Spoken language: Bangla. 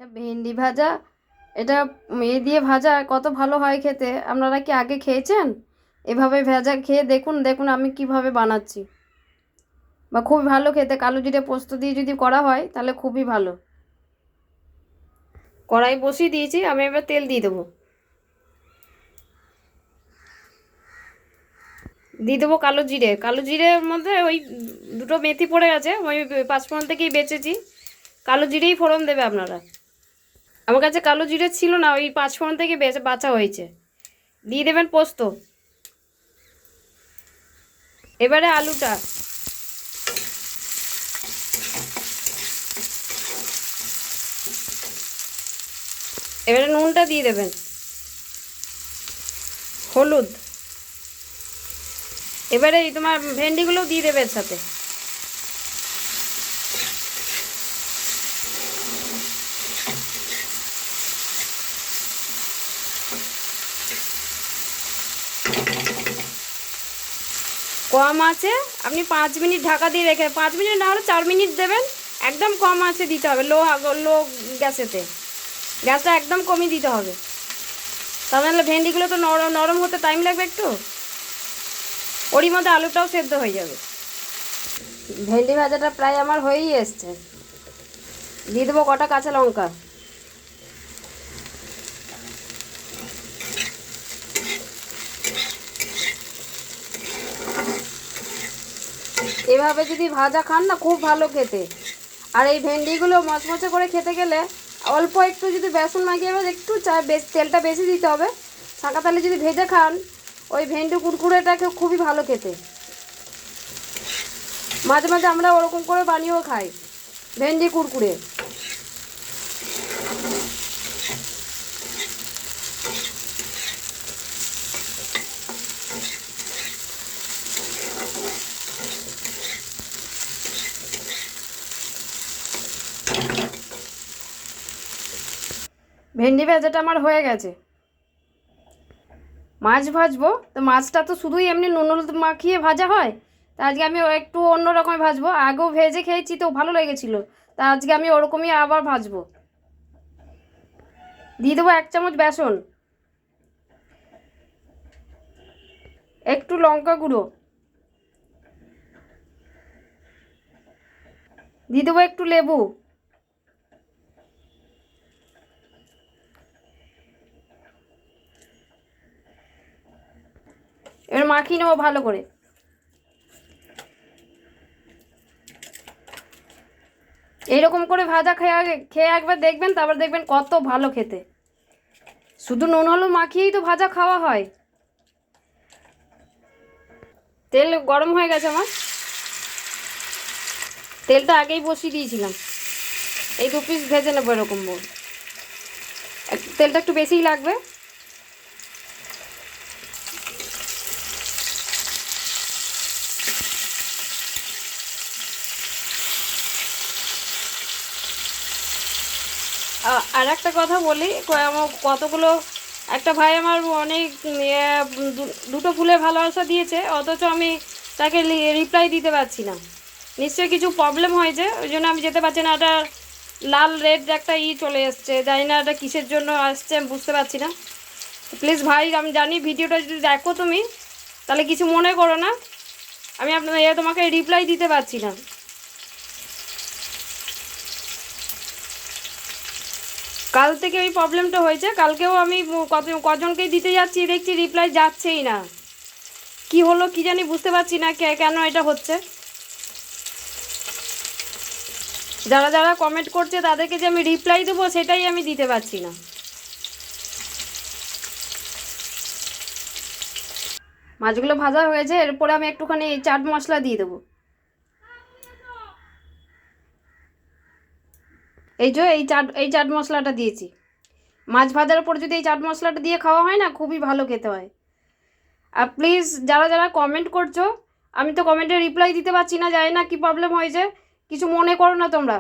ভেন্ডি ভাজা, এটা দিয়ে ভাজা কত ভালো হয় খেতে। আপনারা কি আগে খেয়েছেন? এভাবে ভাজা খেয়ে দেখুন, দেখুন আমি কিভাবে বানাচ্ছি। বা খুবই ভালো খেতে, কালো জিরে পোস্ত দিয়ে যদি করা হয় তাহলে খুবই ভালো। কড়াই বসিয়ে দিয়েছি, আমি এবার তেল দিয়ে দেবো। দিয়ে দেবো কালো জিরে। কালো জিরের মধ্যে ওই দুটো মেথি পড়ে গেছে, ওই পাঁচফোড়ন থেকেই বেচেছি। কালো জিরেই ফোড়ন দেবে আপনারা। আমার কাছে কালো জিরে ছিল না, ওই পাঁচফোড়ন থেকে বাছা হয়েছে। দিয়ে দেবেন পোস্ত। এবারে আলুটা, এবারে নুনটা দিয়ে দেবেন, হলুদ। এবারে এই তোমার ভেন্ডিগুলোও দিয়ে দেবে এর সাথে। কম আছে, আপনি 5 মিনিট ঢাকা দিয়ে রেখে, 5 মিনিট না হলে 4 মিনিট দেবেন। একদম কম আছে দিতে হবে, লো গ্যাসেতে। গ্যাসটা একদম কমই দিতে হবে, তা নাহলে ভেন্ডিগুলো তো নরম নরম হতে টাইম লাগবে একটু। ওরই মধ্যে আলুটাও সেদ্ধ হয়ে যাবে। ভেন্ডি ভাজাটা প্রায় আমার হয়েই এসছে। দিয়ে দেবো কটা কাঁচা লঙ্কা। এভাবে যদি ভাজা খান না, খুব ভালো খেতে। আর এই ভেন্ডিগুলো মচমচে করে খেতে গেলে অল্প একটু যদি বেসন মাখিয়ে একটু তেলটা বেশি দিতে হবে। ছাঁকা তেলে যদি ভেজে খান, ওই ভেন্ডি কুড়কুড়েটাকে খুবই ভালো খেতে। মাঝে মাঝে আমরা ওরকম করে বানিয়েও খাই, ভেন্ডি কুড়কুড়ে। ভেন্ডি ভাজাটা আমার হয়ে গেছে। মাছ ভাজবো, তো মাছটা তো শুধুই এমনি নুন হলুদ মাখিয়ে ভাজা হয়। তা আজকে আমি একটু অন্য রকমের ভাজবো। আগেও ভেজে খেয়েছি তো ভালো লেগেছিলো, তা আজকে আমি ওরকমই আবার ভাজবো। দিয়ে দেবো 1 চামচ বেসন, একটু লঙ্কা গুঁড়ো, দিয়ে দেবো একটু লেবু, এবার মাখিয়ে নেবো ভালো করে। এইরকম করে ভাজা খেয়ে একবার দেখবেন, তারপর দেখবেন কত ভালো খেতে। শুধু নুন হলুদ মাখিয়েই তো ভাজা খাওয়া হয়। তেল গরম হয়ে গেছে আমার, তেলটা আগেই বসিয়ে দিয়েছিলাম। এই 2 পিস ভেজে নেবো এরকম বল। তেলটা একটু বেশিই লাগবে। আর একটা কথা বলি, কতগুলো, একটা ভাই আমার অনেক দুটো ফুলের ভালোবাসা দিয়েছে, অথচ আমি তাকে রিপ্লাই দিতে পারছি না। নিশ্চয়ই কিছু প্রবলেম হয়েছে, ওই জন্য আমি যেতে পারছি না। একটা লাল রেড একটা চলে এসছে, জানি না এটা কিসের জন্য আসছে, আমি বুঝতে পারছি না। প্লিজ ভাই, আমি জানি ভিডিওটা যদি দেখো তুমি, তাহলে কিছু মনে করো না। আমি তোমাকে রিপ্লাই দিতে পারছি না। কাল থেকে ওই প্রবলেমটা হয়েছে। কালকেও আমি কজনকেই দিতে যাচ্ছি, দেখছি রিপ্লাই যাচ্ছেই না। কি হলো কি জানি, বুঝতে পারছি না কেন এটা হচ্ছে। যারা যারা কমেন্ট করছে তাদেরকে যে আমি রিপ্লাই দেবো, সেটাই আমি দিতে পারছি না। মাছগুলো ভাজা হয়েছে, এরপরে আমি একটুখানি চাট মশলা দিয়ে দেবো। এই যে এই চাট মশলাটা দিয়েছি। মাছ ভাজার পর যদি এই চাট মশলাটা দিয়ে খাওয়া হয় না, খুবই ভালো খেতে হয়। আর প্লিজ যারা যারা কমেন্ট করছো, আমি তো কমেন্টে রিপ্লাই দিতে পারছি না, জানি না কী প্রবলেম হয়েছে, কিছু মনে করো না তোমরা।